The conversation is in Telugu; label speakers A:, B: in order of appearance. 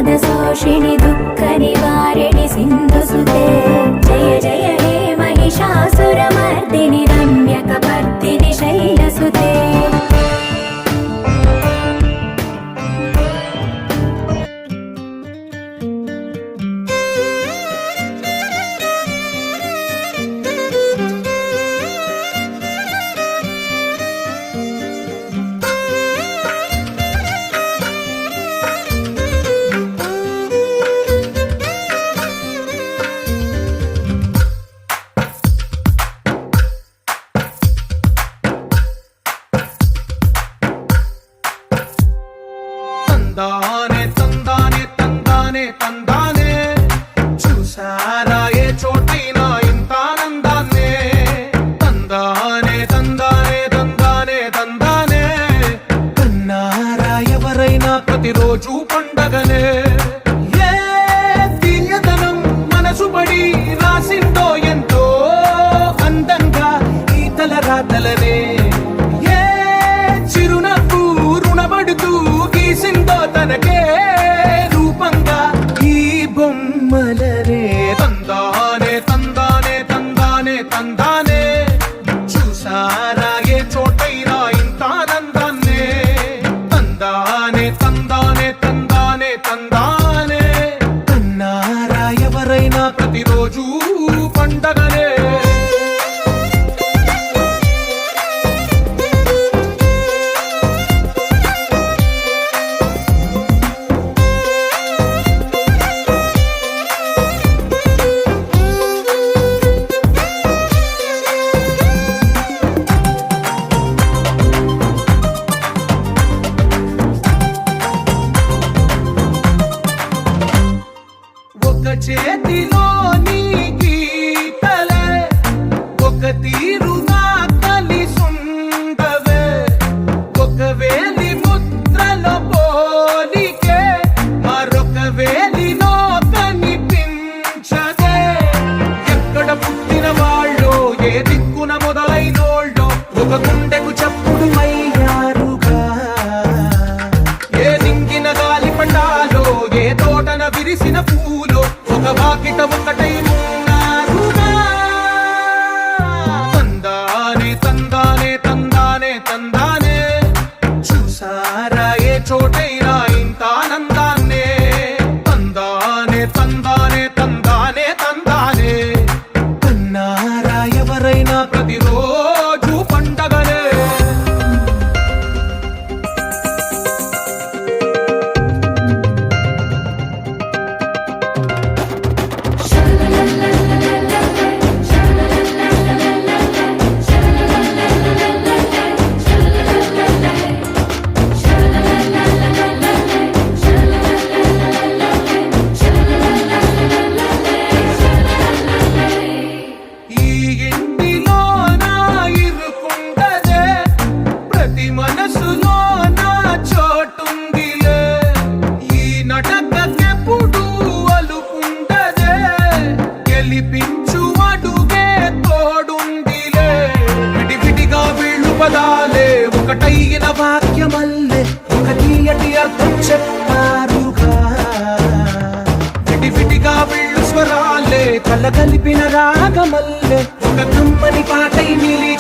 A: शोषिणि दुःख निवारिणि सिन्धुसुते जय जय हे महिषासुरमर्दिनि रम्यकपर्दिनि शैलसुते
B: తందానే తందానే తందానే తందానే చూసారా ఏ చోటైనా ఇంత ఆనందాన్నే తందానే తందానే తందానే తందానే కన్నారా ఎవరైనా ప్రతిరోజు పండగనే ఏ తీయదనం మనసు పడి రాసిందో ఎంతో అందంగా ఈ తల రాతలనే ఏ చిరునవ్వు రుణపడుతూ గీసిందో తనకే రూపంగా ఈ బొమ్మలనే తందానే తందానే తందానే తందానే చూసారా ఏ చోటైనా ఇంత ఆనందాన్నే తందానే తందానే తందానే తందానే కన్నారా ఎవరైనా ప్రతిరోజు పండగనే ఒక చేతిలోని గీతలే ఒక తీరుగా కలిసుండవే ఒక వేలి ముద్రలో పోలికే మరొక వేలిలో కనిపించదే ఎక్కడ పుట్టిన వాళ్ళో ఏ దిక్కున మొదలైనోళ్ళో ఒక గుండెకు చప్పుడు అయ్యారుగా ఏ నింగిన గాలి పండాలో ఏ తోటన విరిసిన పూలో ఒక వాకిట ఒకటై ఉన్నారుగా తందానే తందానే తందానే తందానే చూసారా ఏ చోటైనా ఇంత ఆనందాన్నే తందానే తందానే తందానే తందానే కన్నారా ఎవరైనా ప్రతిరోజు పండగనే ఈ ఇంటిలో నా ఇరుకుండదే ప్రతి మనసులో నా చోటుందిలే ఈ నటకెప్పుడు అలుకుండదే గెలిపించు అడుగే తోడుందిలే విడివిడిగా వీళ్ళు పదాలే ఒకటైన వాక్యమల్లే ఒక తీయటి అర్థం చెప్పారుగా విడివిడిగా వీళ్ళు స్వరాలే కలగలిపిన రాగమల్లే ఒక కమ్మని పాటై మిలి